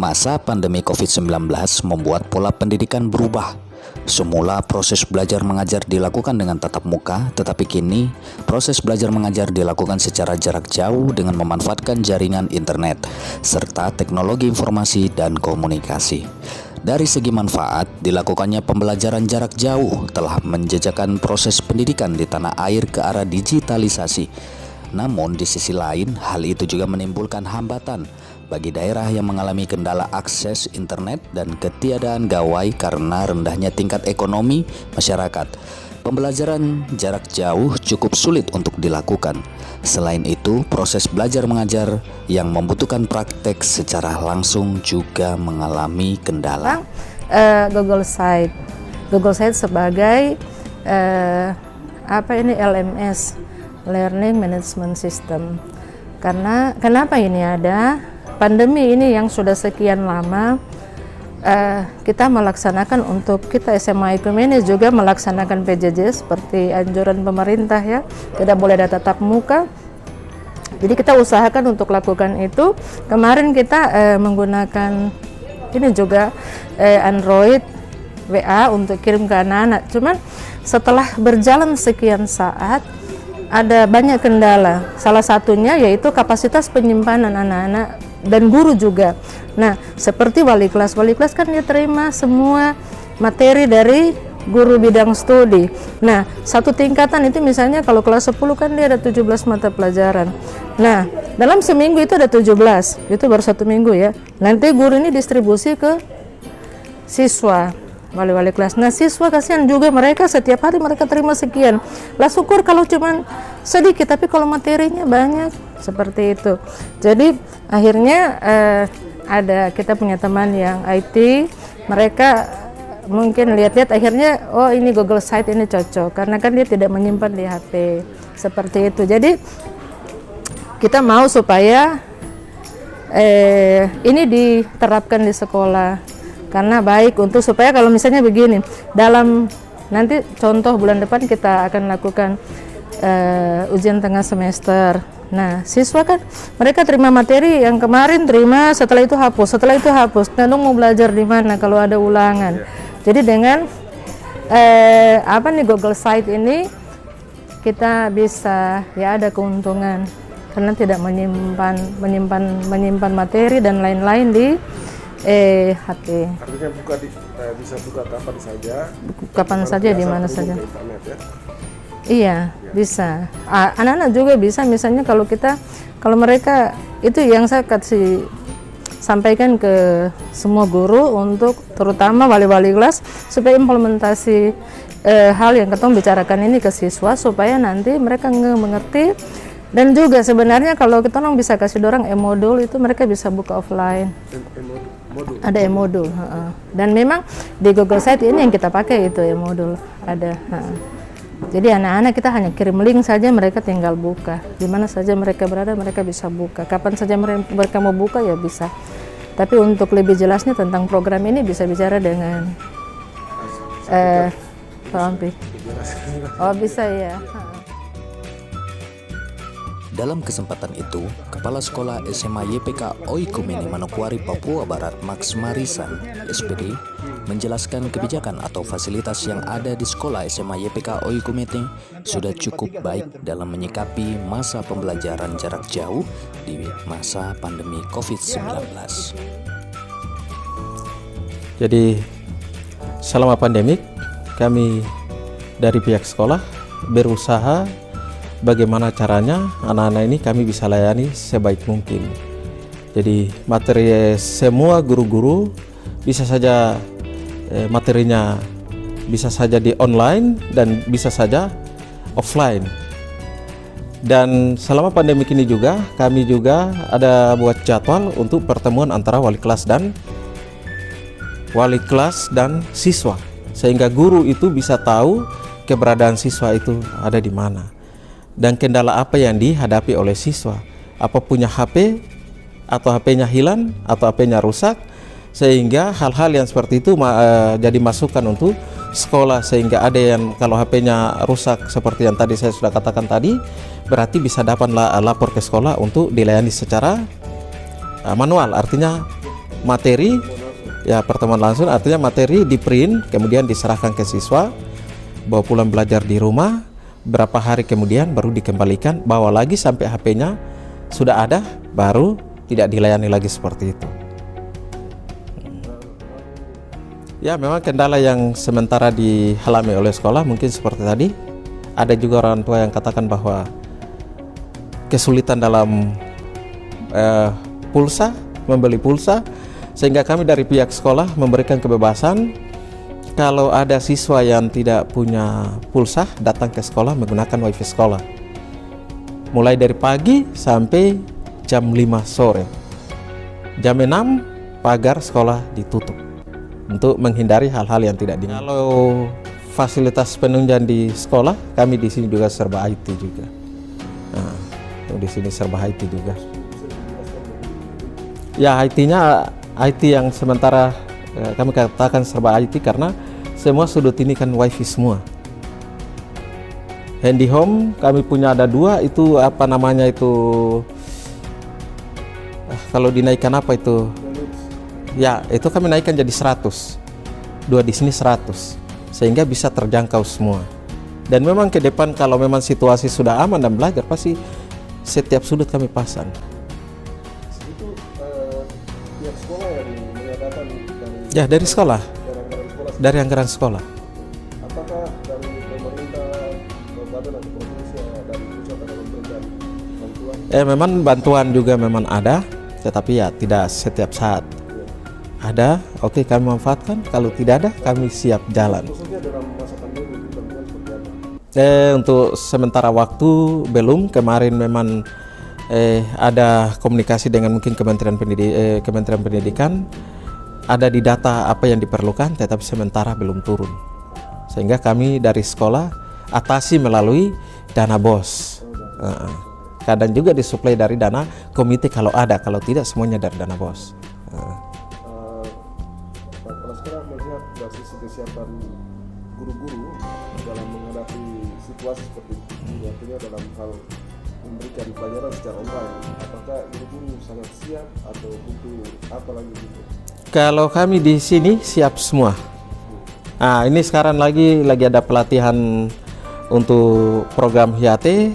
Masa pandemi COVID-19 membuat pola pendidikan berubah. Semula proses belajar mengajar dilakukan dengan tatap muka, tetapi kini proses belajar mengajar dilakukan secara jarak jauh dengan memanfaatkan jaringan internet serta teknologi informasi dan komunikasi. Dari segi manfaat, dilakukannya pembelajaran jarak jauh telah menjejakkan proses pendidikan di tanah air ke arah digitalisasi. Namun di sisi lain, hal itu juga menimbulkan hambatan bagi daerah yang mengalami kendala akses internet dan ketiadaan gawai karena rendahnya tingkat ekonomi masyarakat. Pembelajaran jarak jauh cukup sulit untuk dilakukan. Selain itu, proses belajar mengajar yang membutuhkan praktek secara langsung juga mengalami kendala. Google Site sebagai LMS, Learning Management System. Karena kenapa ini ada? Pandemi ini yang sudah sekian lama kita melaksanakan untuk kita SMA Ekumenis juga melaksanakan PJJ seperti anjuran pemerintah ya, tidak boleh ada tatap muka. Jadi kita usahakan untuk lakukan itu. Kemarin kita menggunakan ini juga Android WA untuk kirim ke anak-anak. Cuman setelah berjalan sekian saat ada banyak kendala. Salah satunya yaitu kapasitas penyimpanan anak-anak dan guru juga. Nah, seperti wali kelas kan dia terima semua materi dari guru bidang studi. Nah, satu tingkatan itu misalnya kalau kelas 10 kan dia ada 17 mata pelajaran. Nah, dalam seminggu itu ada 17, itu baru satu minggu ya. Nanti guru ini distribusi ke siswa, wali-wali kelas. Nah, siswa kasihan juga, mereka setiap hari mereka terima sekian. Lah syukur kalau cuman sedikit, tapi kalau materinya banyak, seperti itu. Jadi akhirnya kita punya teman yang IT, mereka mungkin lihat-lihat akhirnya oh ini Google Site ini cocok karena kan dia tidak menyimpan di HP, seperti itu. Jadi kita mau supaya ini diterapkan di sekolah karena baik untuk supaya kalau misalnya begini, dalam nanti contoh bulan depan kita akan lakukan ujian tengah semester. Nah, siswa kan mereka terima materi yang kemarin terima, setelah itu hapus. Nah, mau belajar di mana kalau ada ulangan? Jadi dengan Google Site ini kita bisa ya ada keuntungan karena tidak menyimpan materi dan lain-lain di HP. Artinya bisa buka kapan saja. Kapan saja, di mana saja. Internet, ya? Iya, bisa. Anak-anak juga bisa. Misalnya kalau mereka itu yang saya sampaikan ke semua guru untuk terutama wali-wali kelas supaya implementasi hal yang kita bicarakan ini ke siswa supaya nanti mereka mengerti. Dan juga sebenarnya kalau kita bisa kasih dorong e-modul itu mereka bisa buka offline. Ada e-modul. Dan memang di Google Site ini yang kita pakai itu e-modul ada. Jadi anak-anak kita hanya kirim link saja, mereka tinggal buka. Di mana saja mereka berada, mereka bisa buka. Kapan saja mereka mau buka ya bisa. Tapi untuk lebih jelasnya tentang program ini bisa bicara dengan Pak Ampi. Oh bisa ya. Dalam kesempatan itu, Kepala Sekolah SMA YPK Oikumene Manokwari, Papua Barat, Max Marisan, SPD, menjelaskan kebijakan atau fasilitas yang ada di Sekolah SMA YPK Oikumene sudah cukup baik dalam menyikapi masa pembelajaran jarak jauh di masa pandemi COVID-19. Jadi, selama pandemik, kami dari pihak sekolah berusaha bagaimana caranya anak-anak ini kami bisa layani sebaik mungkin. Jadi materi semua guru-guru bisa saja materinya bisa saja di online dan bisa saja offline. Dan selama pandemi ini juga kami juga ada buat jadwal untuk pertemuan antara wali kelas dan siswa sehingga guru itu bisa tahu keberadaan siswa itu ada di mana. Dan kendala apa yang dihadapi oleh siswa, apa punya HP atau HP-nya hilang atau HP-nya rusak, sehingga hal-hal yang seperti itu jadi masukan untuk sekolah, sehingga ada yang kalau HP-nya rusak seperti yang tadi saya sudah katakan tadi, berarti bisa dapat lapor ke sekolah untuk dilayani secara manual, artinya materi, ya pertemuan langsung artinya materi di print kemudian diserahkan ke siswa, bawa pulang belajar di rumah, berapa hari kemudian baru dikembalikan, bawa lagi sampai HP-nya sudah ada, baru tidak dilayani lagi seperti itu. Ya memang kendala yang sementara dialami oleh sekolah mungkin seperti tadi. Ada juga orang tua yang katakan bahwa kesulitan dalam pulsa, membeli pulsa, sehingga kami dari pihak sekolah memberikan kebebasan kalau ada siswa yang tidak punya pulsa datang ke sekolah menggunakan wifi sekolah. Mulai dari pagi sampai jam 5 sore. Jam 6 pagar sekolah ditutup untuk menghindari hal-hal yang tidak diinginkan. Kalau fasilitas penunjang di sekolah, kami di sini juga serba IT juga. Nah, di sini serba IT juga. Ya IT-nya IT yang sementara kami katakan serba IT karena semua sudut ini kan wifi semua. Handy home kami punya ada 2, itu apa namanya itu, kalau dinaikkan apa itu, ya itu kami naikkan jadi 100, 2 di sini 100, sehingga bisa terjangkau semua. Dan memang ke depan kalau memang situasi sudah aman dan belajar, pasti setiap sudut kami pasang. Itu pihak sekolah yang mengadakan dari Ya dari sekolah, anggaran sekolah. dari anggaran sekolah. Apakah dari pemerintah, kabupaten atau provinsi, dari pusat ada memberikan bantuan? Memang bantuan juga memang ada, tetapi ya tidak setiap saat. Ada, oke kami manfaatkan. Kalau tidak ada, kami siap jalan. Khususnya dalam masa pandemi, bantuan seperti apa? Untuk sementara waktu belum. Kemarin memang ada komunikasi dengan mungkin Kementerian Pendidikan. Ada di data apa yang diperlukan, tetapi sementara belum turun. Sehingga kami dari sekolah atasi melalui dana BOS. Kadang juga disuplai dari dana komite kalau ada, kalau tidak semuanya dari dana BOS. Kalau sekarang melihat dari sisi kesiapan guru-guru dalam menghadapi situasi seperti ini, artinya dalam hal memberikan pelajaran secara online, apakah guru-guru sangat siap atau butuh apa lagi gitu? Kalau kami di sini siap semua. Nah, ini sekarang lagi ada pelatihan untuk program HIAT,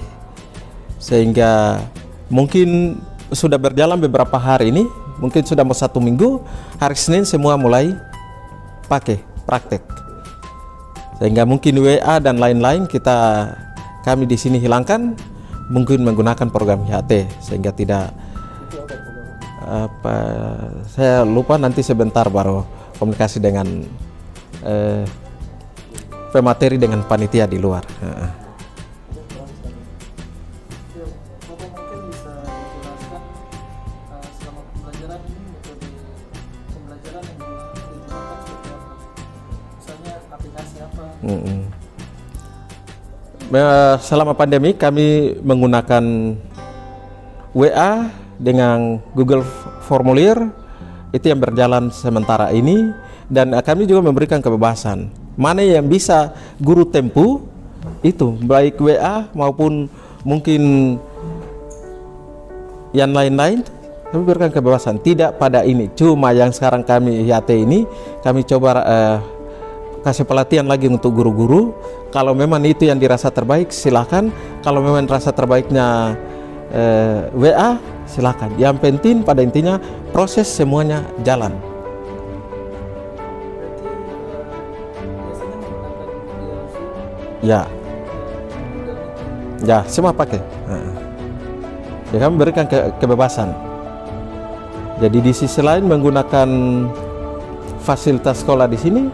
sehingga mungkin sudah berjalan beberapa hari ini, mungkin sudah mau 1 minggu. Hari Senin semua mulai pakai praktek, sehingga mungkin WA dan lain-lain kami di sini hilangkan, mungkin menggunakan program HIAT, sehingga tidak saya lupa, nanti sebentar baru komunikasi dengan pemateri dengan panitia di luar. Bapak mungkin bisa dijelaskan selama pembelajaran ini metode pembelajaran yang digunakan seperti apa? Misalnya aplikasi apa? Selama pandemi kami menggunakan WA dengan Google Formulir, itu yang berjalan sementara ini. Dan kami juga memberikan kebebasan mana yang bisa guru tempuh, itu baik WA maupun mungkin yang lain-lain. Kami berikan kebebasan, tidak pada ini. Cuma yang sekarang kami HIAT ini, kami coba kasih pelatihan lagi untuk guru-guru. Kalau memang itu yang dirasa terbaik, silakan. Kalau memang rasa terbaiknya WA, silakan. Yang penting pada intinya proses semuanya jalan. Ya, ya semua pakai. Ya kami berikan kebebasan. Jadi di sisi lain menggunakan fasilitas sekolah di sini,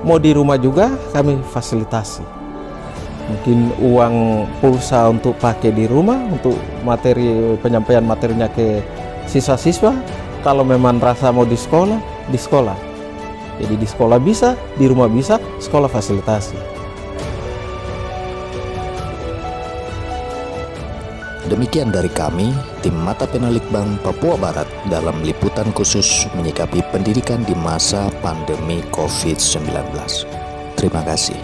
mau di rumah juga kami fasilitasi. Mungkin uang pulsa untuk pakai di rumah untuk materi penyampaian materinya ke siswa-siswa. Kalau memang rasa mau di sekolah, di sekolah. Jadi di sekolah bisa, di rumah bisa, sekolah fasilitasi. Demikian dari kami, tim Mata Penalikbang Papua Barat dalam liputan khusus menyikapi pendidikan di masa pandemi COVID-19. Terima kasih.